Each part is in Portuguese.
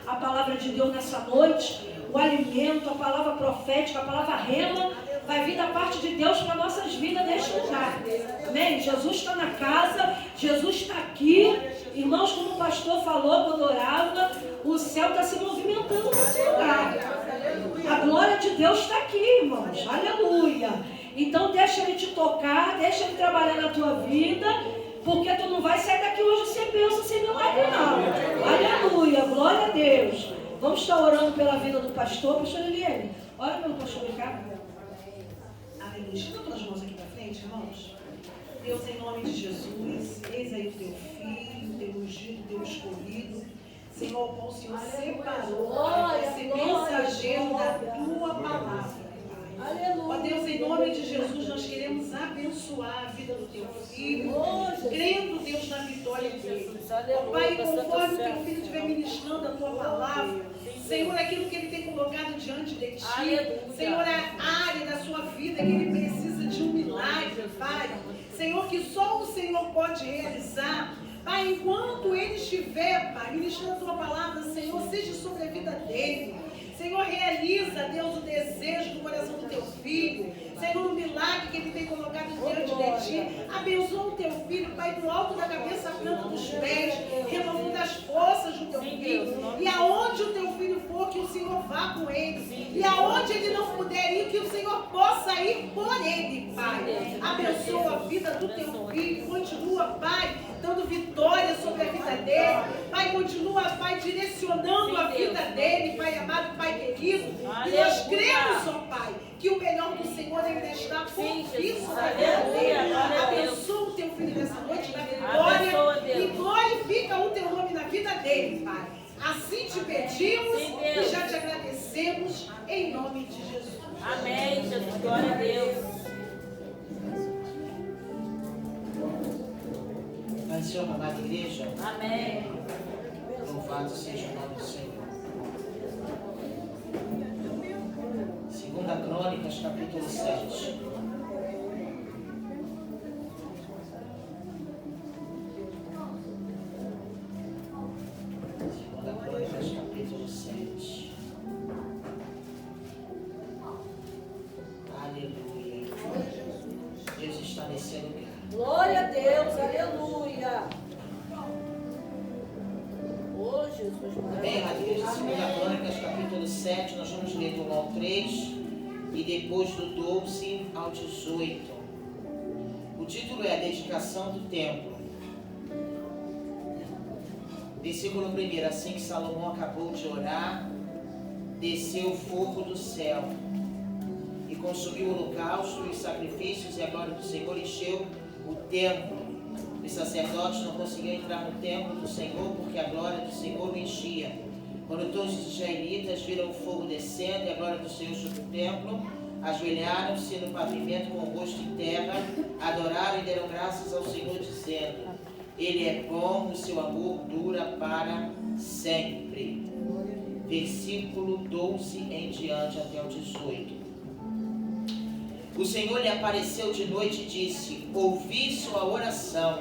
a palavra de Deus nessa noite, o alimento, a palavra profética, a palavra rema, vai vir da parte de Deus para nossas vidas neste lugar. Amém? Jesus está na casa, Jesus está aqui. Irmãos, como o pastor falou quando orava, o céu está se movimentando nesse lugar. A glória de Deus está aqui, irmãos. Aleluia. Então deixa Ele te tocar, deixa Ele trabalhar na tua vida, porque tu não vai sair daqui hoje sem bênção, sem milagre não. Aleluia, glória a Deus. Vamos estar orando pela vida do pastor Eliane. Ora pelo pastor Ricardo. Aleluia. Estenda tuas mãos aqui para frente, irmãos. Deus, em nome de Jesus, eis aí o teu filho, o teu ungido, o teu escolhido. Senhor, o qual o Senhor separou para ser mensageiro da tua palavra. Ó Deus, em nome de Jesus, nós queremos abençoar a vida do teu filho, crendo, Deus, na vitória dele. Ó Pai, conforme o teu filho estiver ministrando a tua palavra, Senhor, aquilo que ele tem colocado diante de ti, Senhor, a área da sua vida que ele precisa de um milagre, Pai. Senhor, que só o Senhor pode realizar. Pai, enquanto ele estiver, Pai, ministrando a tua palavra, Senhor, seja sobre a vida dele. Senhor, realiza, Deus, o desejo do coração do teu filho. Senhor, o milagre que ele tem colocado diante de ti. Abençoa o teu filho, Pai, do alto da cabeça à planta dos pés, renovando as forças do teu filho. E aonde o teu filho for, que o Senhor vá com ele. E aonde ele não puder ir, que o Senhor possa ir por ele, Pai. Abençoa a vida do teu filho. Continua, Pai, dando vitória sobre a vida dele. Pai, continua, Pai, direcionando a vida dele, Pai amado, Pai querido. E nós cremos, ó Pai, que o melhor do Senhor ainda está por isso na vida dele. Abençoa o teu filho nessa noite da vitória e glorifica o teu nome na vida dele, Pai. Assim te pedimos e já te agradecemos em nome de Jesus. Amém, Jesus. Glória a Deus. Pai, Senhor, amada igreja. Amém. Louvado seja o nome do Senhor. 2 Crônicas, capítulo 7. Crônicas, capítulo 7. Aleluia. Deus está nesse lugar. Glória a Deus, aleluia. Oh, Jesus. Amém, amada igreja. 2 Crônicas, capítulo 7. Nós vamos ler do 1 ao 3 e depois do 12 ao 18. O título é a dedicação do templo. Versículo 1. Assim que Salomão acabou de orar, desceu o fogo do céu e consumiu o holocausto e os sacrifícios, e a glória do Senhor encheu o templo. Os sacerdotes não conseguiam entrar no templo do Senhor, porque a glória do Senhor o enchia. Quando todos os israelitas viram o fogo descendo e a glória do Senhor sobre o templo, ajoelharam-se no pavimento com o rosto em terra, adoraram e deram graças ao Senhor, dizendo: Ele é bom, o seu amor dura para sempre. Versículo 12 em diante até o 18. O Senhor lhe apareceu de noite e disse: Ouvi sua oração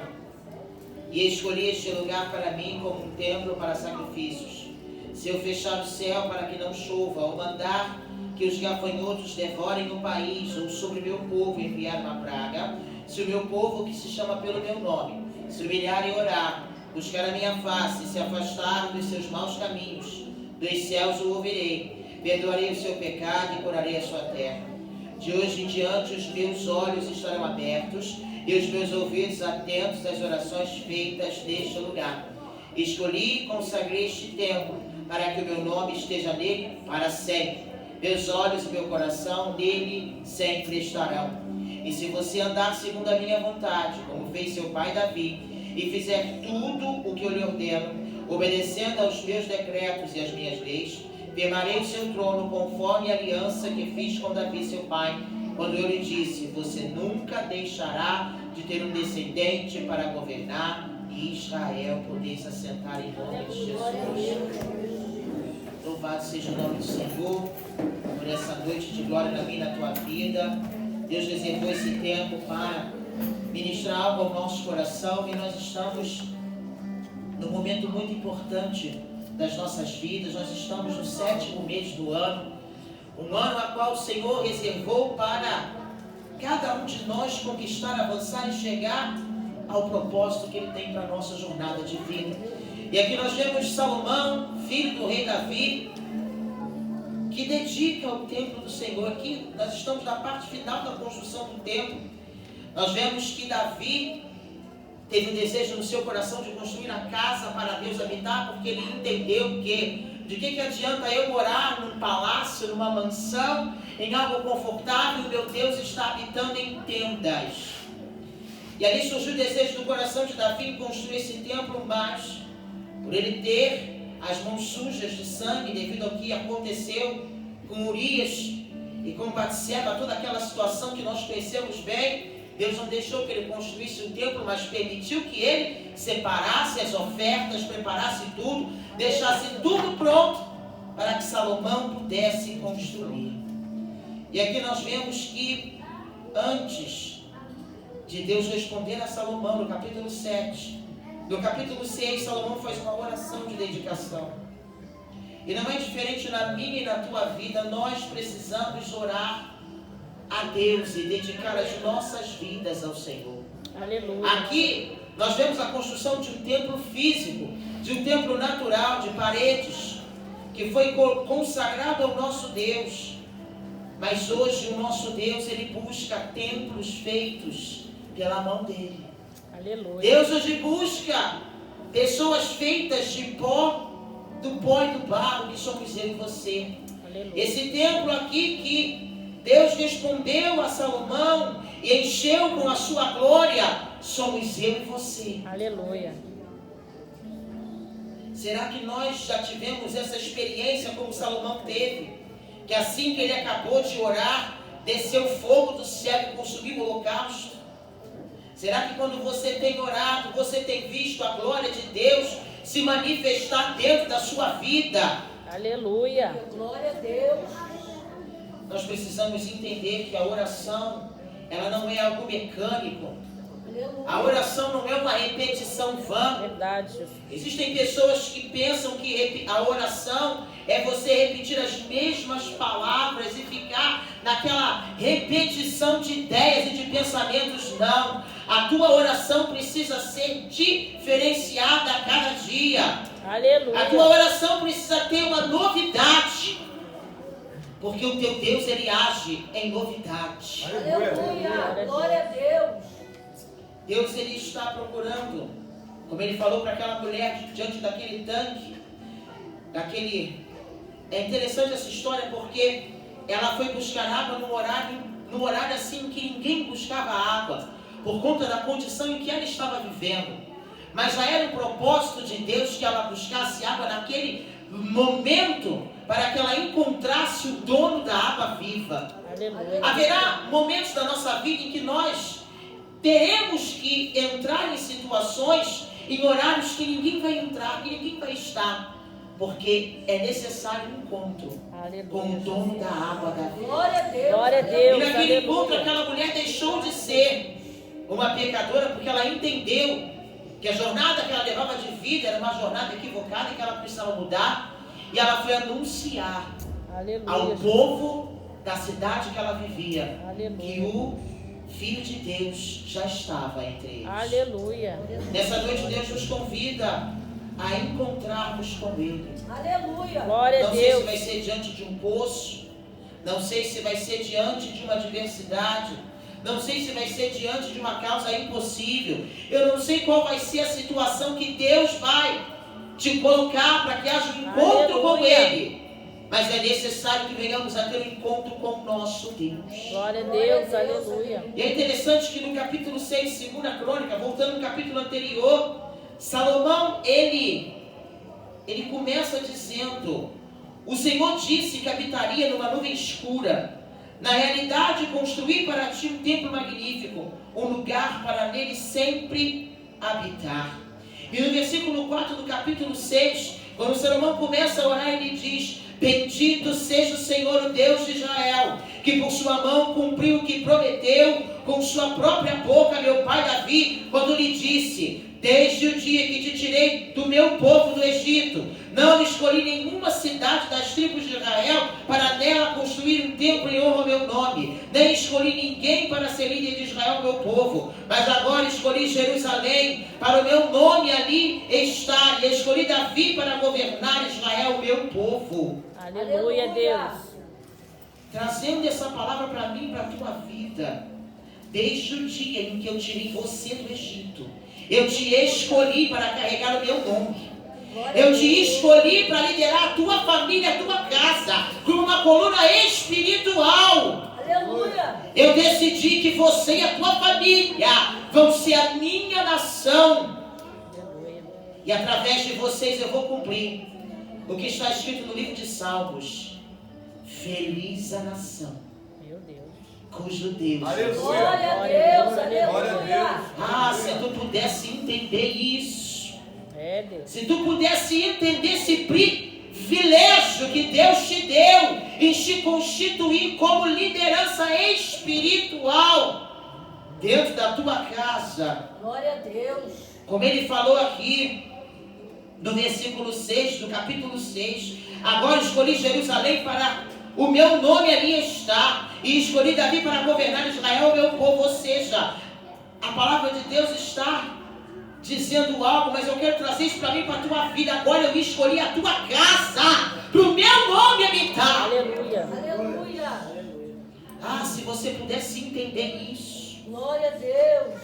e escolhi este lugar para mim como um templo para sacrifícios. Se eu fechar o céu para que não chova, ou mandar que os gafanhotos devorem o país, ou sobre meu povo enviar uma praga, se o meu povo, que se chama pelo meu nome, se humilhar e orar, buscar a minha face e se afastar dos seus maus caminhos, dos céus o ouvirei, perdoarei o seu pecado e curarei a sua terra. De hoje em diante os meus olhos estarão abertos e os meus ouvidos atentos às orações feitas neste lugar. Escolhi e consagrei este templo para que o meu nome esteja nele para sempre. Meus olhos e meu coração nele sempre estarão. E se você andar segundo a minha vontade, como fez seu pai Davi, e fizer tudo o que eu lhe ordeno, obedecendo aos meus decretos e às minhas leis, firmarei o seu trono conforme a aliança que fiz com Davi seu pai, quando eu lhe disse: você nunca deixará de ter um descendente para governar Israel. Podeis assentar em nome de Jesus. Louvado seja o nome do Senhor por essa noite de glória na minha e na tua vida. Deus reservou esse tempo para ministrar algo ao nosso coração, e nós estamos num momento muito importante das nossas vidas. Nós estamos no 7º mês do ano, um ano a qual o Senhor reservou para cada um de nós conquistar, avançar e chegar ao propósito que Ele tem para a nossa jornada de vida. E aqui nós vemos Salomão, filho do rei Davi, que dedica o templo do Senhor. Aqui nós estamos na parte final da construção do templo. Nós vemos que Davi teve um desejo no seu coração de construir a casa para Deus habitar, porque ele entendeu que de que adianta eu morar num palácio, numa mansão, em algo confortável, meu Deus está habitando em tendas. E ali surgiu o desejo do coração de Davi em construir esse templo, mas por ele ter as mãos sujas de sangue, devido ao que aconteceu com Urias e com Batseba, toda aquela situação que nós conhecemos bem, Deus não deixou que ele construísse o templo, mas permitiu que ele separasse as ofertas, preparasse tudo, deixasse tudo pronto para que Salomão pudesse construir. E aqui nós vemos que antes de Deus responder a Salomão, no capítulo 7, no capítulo 6, Salomão faz uma oração de dedicação. E não é diferente na minha e na tua vida. Nós precisamos orar a Deus e dedicar as nossas vidas ao Senhor. Aleluia. Aqui nós vemos a construção de um templo físico, de um templo natural, de paredes, que foi consagrado ao nosso Deus. Mas hoje o nosso Deus, Ele busca templos feitos pela mão dEle. Aleluia. Deus hoje busca pessoas feitas de pó, do pó e do barro, que somos eu e você. Aleluia. Esse templo aqui que Deus respondeu a Salomão e encheu com a sua glória, somos eu e você. Aleluia. Será que nós já tivemos essa experiência como Salomão teve? Que assim que ele acabou de orar, desceu fogo do céu e consumiu o holocausto? Será que quando você tem orado, você tem visto a glória de Deus se manifestar dentro da sua vida? Aleluia. Glória a Deus. Nós precisamos entender que a oração, ela não é algo mecânico. A oração não é uma repetição vã. Verdade, Jesus. Existem pessoas que pensam que a oração é você repetir as mesmas palavras e ficar naquela repetição de ideias e de pensamentos. Não. A tua oração precisa ser diferenciada a cada dia. Aleluia. A tua oração precisa ter uma novidade. Porque o teu Deus, Ele age em novidade. Aleluia. Glória a Deus. Deus, Ele está procurando, como Ele falou para aquela mulher diante daquele tanque, É interessante essa história porque ela foi buscar água num horário assim que ninguém buscava água, por conta da condição em que ela estava vivendo. Mas já era o propósito de Deus que ela buscasse água naquele momento, para que ela encontrasse o dono da água viva. Aleluia. Haverá momentos da nossa vida em que nós teremos que entrar em situações, em horários que ninguém vai entrar, que ninguém vai estar, porque é necessário um encontro com o dono da água da vida. Glória a Deus. Glória a Deus. E naquele encontro, Aleluia. aquela mulher deixou de ser uma pecadora, porque ela entendeu que a jornada que ela levava de vida era uma jornada equivocada e que ela precisava mudar. E ela foi anunciar Aleluia. ao povo da cidade que ela vivia, Aleluia. que o Filho de Deus já estava entre eles. Aleluia. Nessa noite Deus nos convida a encontrarmos com Ele. Aleluia. Glória a Não sei se Deus. vai ser diante de um poço, não sei se vai ser diante de uma adversidade, não sei se vai ser diante de uma causa impossível. Eu não sei qual vai ser a situação que Deus vai te colocar para que haja um encontro com Aleluia. Ele. Mas é necessário que venhamos a ter um encontro com o nosso Deus. Glória a Deus. Aleluia. E é interessante que no capítulo 6, 2 Crônica, voltando no capítulo anterior, Salomão, ele começa dizendo: o Senhor disse que habitaria numa nuvem escura. Na realidade, construí para ti um templo magnífico, um lugar para nele sempre habitar. E no versículo 4 do capítulo 6, quando Salomão começa a orar, ele diz: bendito seja o Senhor, o Deus de Israel, que por sua mão cumpriu o que prometeu com sua própria boca, meu pai Davi, quando lhe disse: desde o dia que te tirei do meu povo do Egito, Não escolhi nenhuma cidade das tribos de Israel para nela construir um templo em honra ao meu nome. Nem escolhi ninguém para ser líder de Israel, meu povo. Mas agora escolhi Jerusalém para o meu nome ali estar. E escolhi Davi para governar Israel, meu povo. Aleluia, Deus. Trazendo essa palavra para mim e para a tua vida. Desde o dia em que eu tirei você do Egito, eu te escolhi para carregar o meu nome. Eu te escolhi para liderar a tua família, a tua casa, como uma coluna espiritual. Aleluia. Eu decidi que você e a tua família vão ser a minha nação. E através de vocês eu vou cumprir o que está escrito no livro de Salmos. Feliz a nação, Meu Deus. cujo Deus. Aleluia. Glória a Deus. Glória a Aleluia. Ah, se tu pudesse entender isso. É, Deus. Se tu pudesse entender esse privilégio que Deus te deu em te constituir como liderança espiritual dentro da tua casa. Glória a Deus. Como ele falou aqui no versículo 6 do capítulo 6. Agora escolhi Jerusalém para o meu nome ali estar. E escolhi Davi para governar Israel, meu povo. Ou seja, a palavra de Deus está dizendo algo, mas eu quero trazer isso para mim, para a tua vida. Agora eu escolhi a tua casa, para o meu nome habitar. Aleluia. Aleluia. Ah, se você pudesse entender isso, Glória a Deus.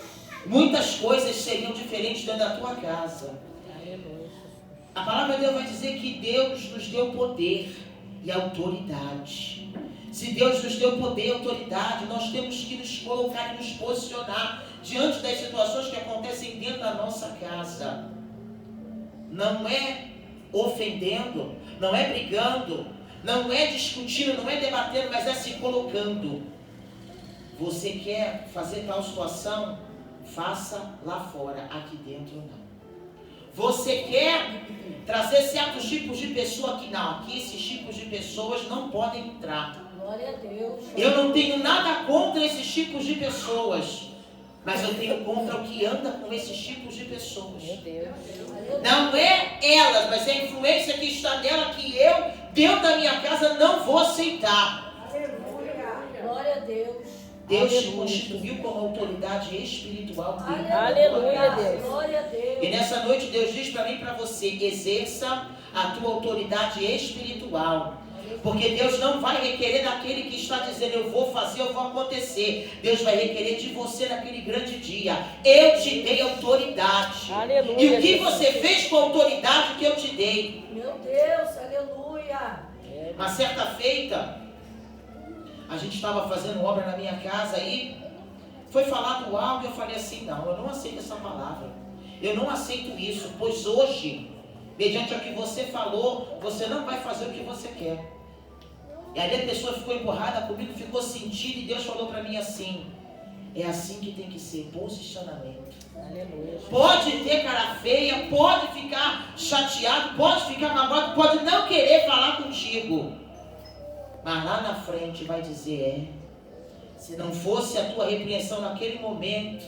muitas coisas seriam diferentes dentro da tua casa. Aleluia. A palavra de Deus vai dizer que Deus nos deu poder e autoridade. Se Deus nos deu poder e autoridade, nós temos que nos colocar e nos posicionar diante das situações que acontecem dentro da nossa casa. Não é ofendendo, não é brigando, não é discutindo, não é debatendo, mas é se colocando. Você quer fazer tal situação? Faça lá fora, aqui dentro não. Você quer trazer certos tipos de pessoa aqui? Não, aqui esses tipos de pessoas não podem entrar. Glória a Deus. Eu não tenho nada contra esses tipos de pessoas, mas eu tenho contra o que anda com esses tipos de pessoas. Meu Deus. Não é elas, mas é a influência que está nela que eu, dentro da minha casa, não vou aceitar. Glória a Deus. Deus te constituiu como autoridade espiritual dele. Aleluia, Deus. Glória a Deus. E nessa noite Deus diz para mim e para você: exerça a tua autoridade espiritual. Porque Deus não vai requerer daquele que está dizendo eu vou fazer, eu vou acontecer. Deus vai requerer de você naquele grande dia. Eu te dei autoridade. Aleluia, E o que Jesus. você fez com a autoridade que eu te dei? Meu Deus, aleluia. Uma certa feita, a gente estava fazendo obra na minha casa aí, foi falado algo e eu falei assim: não, eu não aceito essa palavra. Eu não aceito isso, pois hoje, mediante o que você falou, você não vai fazer o que você quer. E aí a pessoa ficou empurrada comigo, ficou sentida, e Deus falou para mim assim: é assim que tem que ser, posicionamento. Aleluia. Pode ter cara feia, pode ficar chateado, pode ficar magoado, pode não querer falar contigo, mas lá na frente vai dizer: se não fosse a tua repreensão naquele momento,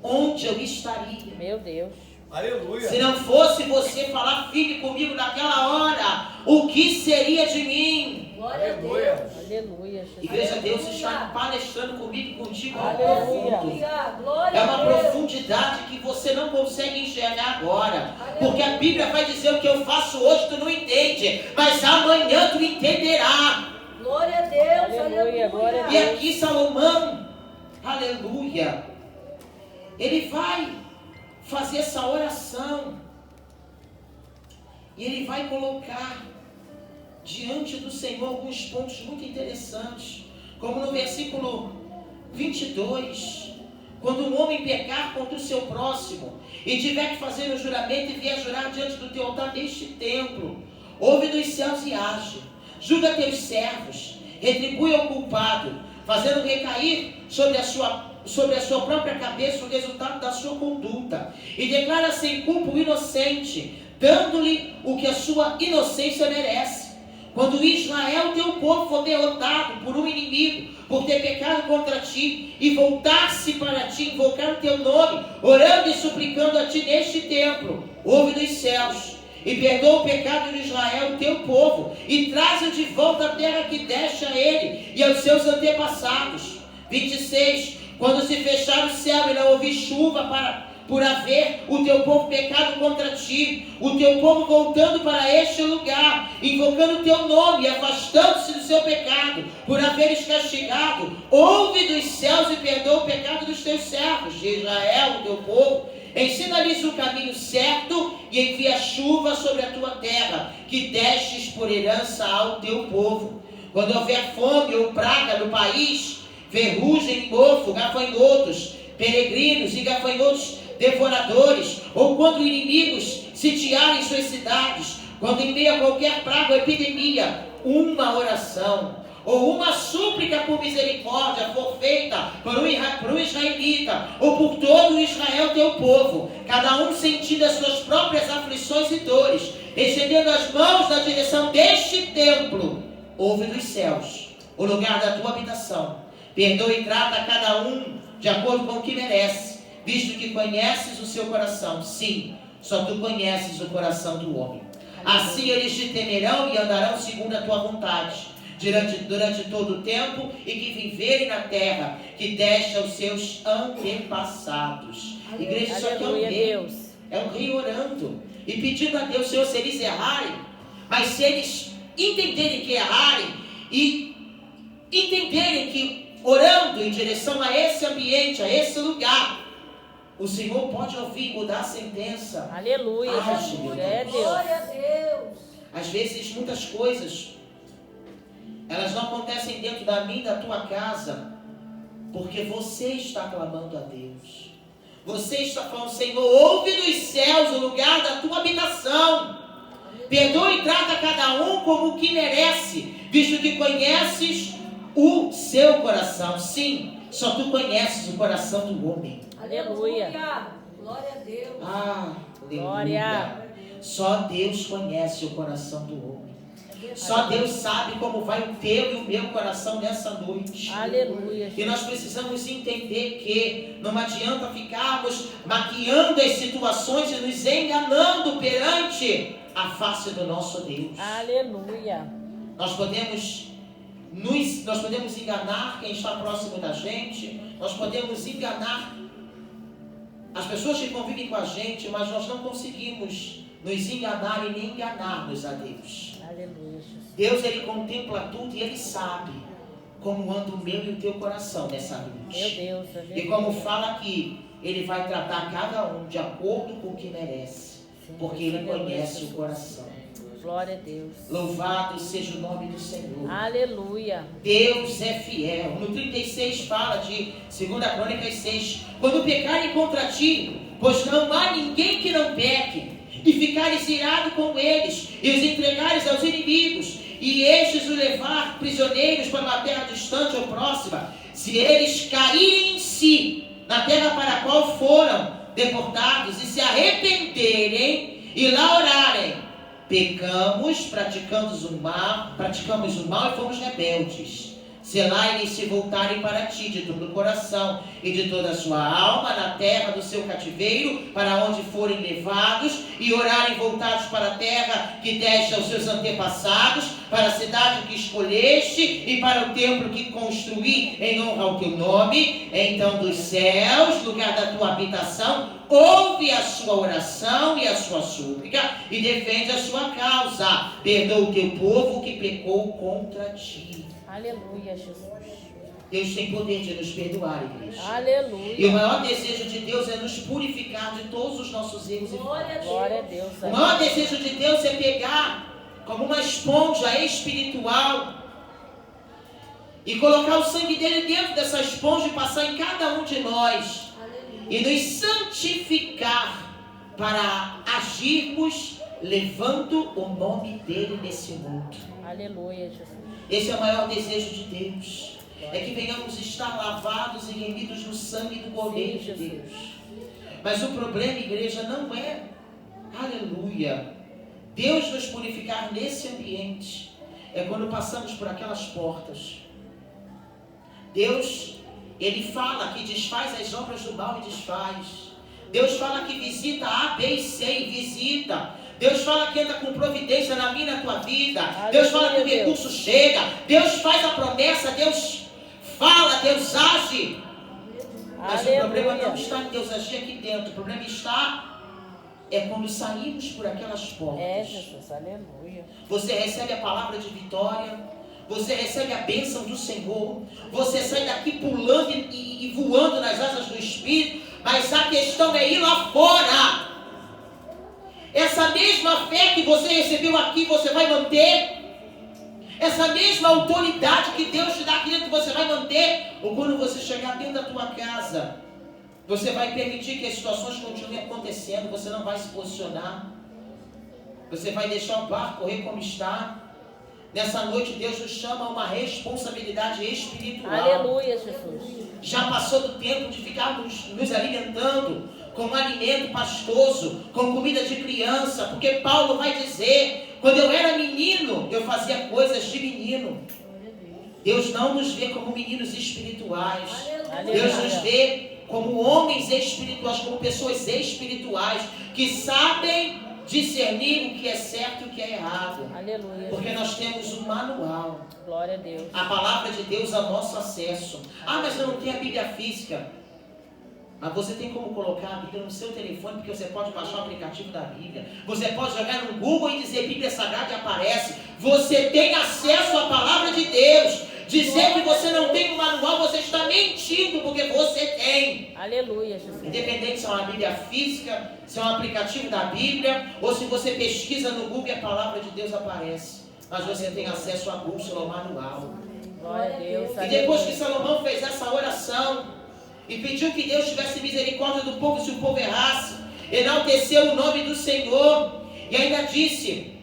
onde eu estaria? Meu Deus. Aleluia. Se não fosse você falar firme comigo naquela hora, o que seria de mim? Glória a Aleluia. Deus. Aleluia, Jesus. Igreja, Deus está palestrando comigo e contigo ao Aleluia. profundo. Aleluia. Glória É a uma Deus. profundidade que você não consegue enxergar agora. Porque a Bíblia vai dizer: o que eu faço hoje tu não entende, mas amanhã tu entenderá. Glória a Deus. Aleluia, glória a E aqui Salomão, aleluia, ele vai fazer essa oração. E ele vai colocar diante do Senhor alguns pontos muito interessantes. Como no versículo 22. Quando um homem pecar contra o seu próximo e tiver que fazer um juramento e vier jurar diante do teu altar neste templo, ouve dos céus e age. Julga teus servos, retribui ao culpado, fazendo recair sobre a sua própria cabeça o resultado da sua conduta, e declara sem culpa o inocente, dando-lhe o que a sua inocência merece. Quando Israel, teu povo, for derrotado por um inimigo, por ter pecado contra ti, e voltar-se para ti, invocar o teu nome, orando e suplicando a ti neste templo, ouve dos céus e perdoa o pecado de Israel, teu povo, e traz-o de volta à terra que deste a ele e aos seus antepassados. 26. Quando se fechar o céu e não houver chuva por haver o teu povo pecado contra ti, o teu povo voltando para este lugar, invocando o teu nome e afastando-se do seu pecado, por haveres castigado, ouve dos céus e perdoa o pecado dos teus servos de Israel, o teu povo. Ensina-lhes o caminho certo e envia chuva sobre a tua terra, que destes por herança ao teu povo. Quando houver fome ou praga no país, ferrugem, mofo, gafanhotos, peregrinos e gafanhotos devoradores, ou quando inimigos sitiarem suas cidades, quando em meio a qualquer praga ou epidemia, uma oração ou uma súplica por misericórdia for feita por um israelita, ou por todo o Israel teu povo, cada um sentindo as suas próprias aflições e dores, estendendo as mãos na direção deste templo, ouve dos céus o lugar da tua habitação, perdoa e trata cada um de acordo com o que merece, visto que conheces o seu coração. Sim, só tu conheces o coração do homem. Assim eles te temerão e andarão segundo a tua vontade durante todo o tempo e que viverem na terra que deste aos seus antepassados. Igreja, isso aqui é um rei. É um rei orando e pedindo a Deus, Senhor, se eles errarem, mas se eles entenderem que errarem e entenderem que orando em direção a esse ambiente, a esse lugar, o Senhor pode ouvir e mudar a sentença. Aleluia. É Deus. Glória a Deus. Às vezes muitas coisas elas não acontecem dentro da minha e da tua casa, porque você está clamando a Deus. Você está falando, Senhor, ouve dos céus o lugar da tua habitação. Perdoa e trata cada um como o que merece, visto que conheces o seu coração. Sim, só tu conheces o coração do homem. Aleluia. Glória a Deus. Ah, Glória. aleluia. Só Deus conhece o coração do homem. Só Deus sabe como vai o teu e o meu coração nessa noite. Aleluia. E nós precisamos entender que não adianta ficarmos maquiando as situações e nos enganando perante a face do nosso Deus. Aleluia. Nós podemos enganar quem está próximo da gente, nós podemos enganar as pessoas que convivem com a gente, mas nós não conseguimos nos enganar e nem enganarmos a Deus. Aleluia, Jesus. Deus, Ele contempla tudo e Ele sabe como anda o meu e o teu coração nessa noite. Meu Deus, E como fala aqui, Ele vai tratar cada um de acordo com o que merece, porque Ele conhece o coração. Glória a Deus. Louvado seja o nome do Senhor. Aleluia. Deus é fiel. No 36 fala de 2 Crônicas 6. Quando pecarem contra ti, pois não há ninguém que não peque, e ficares irado com eles, e os entregares aos inimigos, e estes os levar prisioneiros para uma terra distante ou próxima, se eles caírem em si, na terra para a qual foram deportados, e se arrependerem, e lá orarem, pecamos, praticamos o mal e fomos rebeldes. Se lá eles se voltarem para ti de todo o coração e de toda a sua alma, na terra do seu cativeiro, para onde forem levados, e orarem voltados para a terra que deste aos seus antepassados, para a cidade que escolheste e para o templo que construí em honra ao teu nome, então dos céus, lugar da tua habitação, ouve a sua oração e a sua súplica e defende a sua causa. Perdoa o teu povo que pecou contra ti. Aleluia, Jesus. Deus tem poder de nos perdoar, igreja. Aleluia. E o maior desejo de Deus é nos purificar de todos os nossos erros e falhas. Glória a Deus. O maior desejo de Deus é pegar como uma esponja espiritual e colocar o sangue dele dentro dessa esponja e passar em cada um de nós. E nos santificar para agirmos levando o nome dele nesse mundo. Aleluia, Jesus. Esse é o maior desejo de Deus. É que venhamos estar lavados e remidos no sangue do Cordeiro de Deus. Mas o problema, igreja, não é, aleluia, Deus nos purificar nesse ambiente. É quando passamos por aquelas portas. Deus, Ele fala que desfaz as obras do mal e desfaz. Deus fala que visita A, B e C e visita. Deus fala que entra com providência na minha e na tua vida. Aleluia, Deus fala que o Deus. recurso chega. Deus faz a promessa. Deus fala. Deus age. Mas o problema não está em Deus agir aqui dentro. O problema está quando saímos por aquelas portas. É, Jesus, aleluia. Você recebe a palavra de vitória. Você recebe a bênção do Senhor. Você sai daqui pulando e voando nas asas do Espírito. Mas a questão é ir lá fora. Essa mesma fé que você recebeu aqui, você vai manter. Essa mesma autoridade que Deus te dá aqui dentro, você vai manter. Ou quando você chegar dentro da tua casa, você vai permitir que as situações continuem acontecendo. Você não vai se posicionar. Você vai deixar o barco correr como está. Nessa noite Deus nos chama a uma responsabilidade espiritual. Aleluia, Jesus. Já passou do tempo de ficarmos nos alimentando com alimento pastoso, com comida de criança, porque Paulo vai dizer, quando eu era menino, eu fazia coisas de menino. Deus não nos vê como meninos espirituais. Aleluia. Deus nos vê como homens espirituais, como pessoas espirituais, que sabem discernir o que é certo e o que é errado. Aleluia. Porque nós temos um manual. Glória a Deus. A palavra de Deus ao nosso acesso. Ah, mas eu não tenho a Bíblia física. Mas você tem como colocar a Bíblia no seu telefone, porque você pode baixar o aplicativo da Bíblia. Você pode jogar no Google e dizer Bíblia Sagrada e aparece. Você tem acesso à palavra de Deus. Dizer que você não tem um manual, você está mentindo, porque você tem. Aleluia, Jesus. Independente se é uma Bíblia física, se é um aplicativo da Bíblia, ou se você pesquisa no Google e a palavra de Deus aparece. Mas você tem acesso à bússola, ao manual. Glória a Deus. E depois que Salomão fez essa oração e pediu que Deus tivesse misericórdia do povo se o povo errasse, enalteceu o nome do Senhor e ainda disse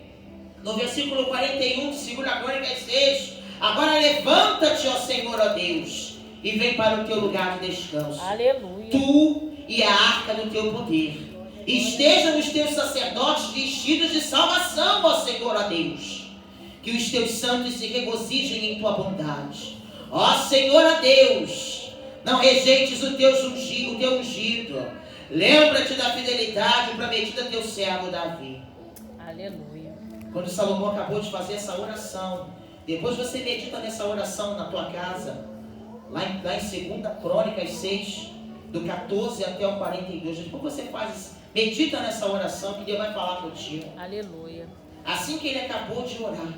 no versículo 41 de 2 Crônicas 6: agora levanta-te, ó Senhor, ó Deus, e vem para o teu lugar de descanso. Aleluia. Tu e a arca do teu poder. Estejam os teus sacerdotes vestidos de salvação, ó Senhor, ó Deus. Que os teus santos se regozijem em tua bondade. Ó Senhor, ó Deus, não rejeites o teu ungido. Lembra-te da fidelidade prometida a teu servo Davi. Aleluia. Quando Salomão acabou de fazer essa oração, depois você medita nessa oração na tua casa, lá em 2 Crônicas 6, do 14 até o 42. Depois você medita nessa oração que Deus vai falar contigo. Aleluia. Assim que ele acabou de orar,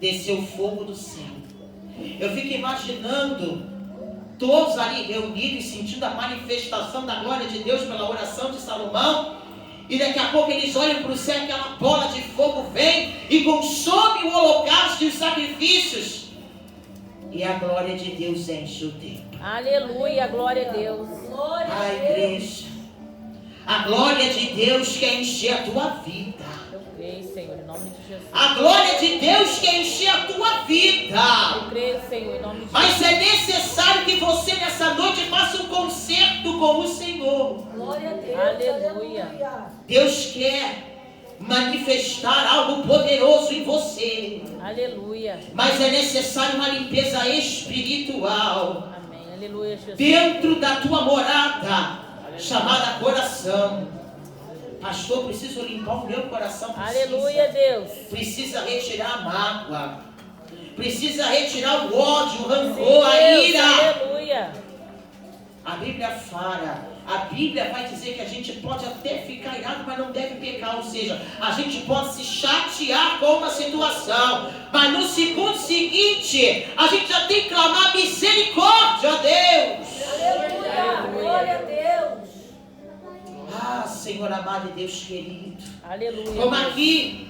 desceu fogo do céu. Eu fico imaginando todos ali reunidos, sentindo a manifestação da glória de Deus pela oração de Salomão. E daqui a pouco eles olham para o céu, aquela bola de fogo vem e consome o holocausto e os sacrifícios. E a glória de Deus enche o templo. Aleluia, glória a Deus. A igreja, a glória de Deus quer encher a tua vida. Eu creio, Senhor, em nome de Jesus. A glória de Deus quer encher a tua vida. Eu creio, Senhor, em nome de Mas Jesus. é necessário que você nessa noite faça um concerto com o Senhor. Glória a Deus. Aleluia. Deus quer manifestar algo poderoso em você. Aleluia. Mas é necessário uma limpeza espiritual Amém. Aleluia, Jesus. dentro da tua morada, chamada coração. Pastor, preciso limpar o meu coração. Aleluia, Deus. Precisa retirar a mágoa. Precisa retirar o ódio, o rancor, a Deus, ira. aleluia. A Bíblia fala, a Bíblia vai dizer que a gente pode até ficar irado, mas não deve pecar. Ou seja, a gente pode se chatear com uma situação, mas no segundo seguinte, a gente já tem que clamar misericórdia a Deus. Aleluia. Glória a Deus. Ah, Senhor amado e Deus querido. Aleluia. Como aqui,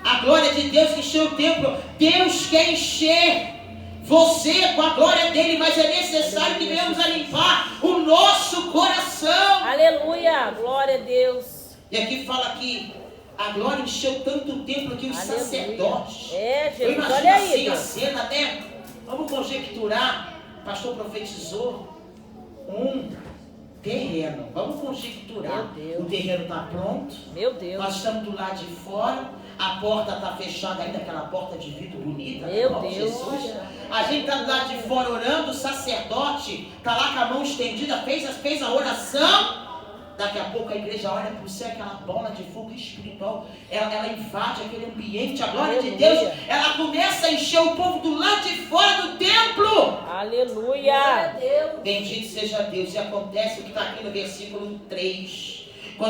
a glória de Deus encheu o templo. Deus quer encher você com a glória dele, mas é necessário que venhamos a limpar o nosso coração. Aleluia, glória a Deus. E aqui fala que a glória encheu tanto o templo que os Aleluia. sacerdotes. É, Eu Jesus, imagino olha aí, assim a Deus. cena, né? Vamos conjecturar. O pastor profetizou um terreno. Vamos conjecturar. Meu Deus. O terreno está pronto. Meu Deus. Nós estamos do lado de fora. A porta está fechada ainda, aquela porta de vidro bonita. Meu em nome de Deus. Jesus. A gente está do lado de fora orando. O sacerdote está lá com a mão estendida, fez a oração. Daqui a pouco a igreja olha para o céu, aquela bola de fogo espiritual, ela invade aquele ambiente, a glória de Deus, ela começa a encher o povo do lado de fora do templo. Aleluia. Bendito seja Deus. E acontece o que está aqui no versículo 3.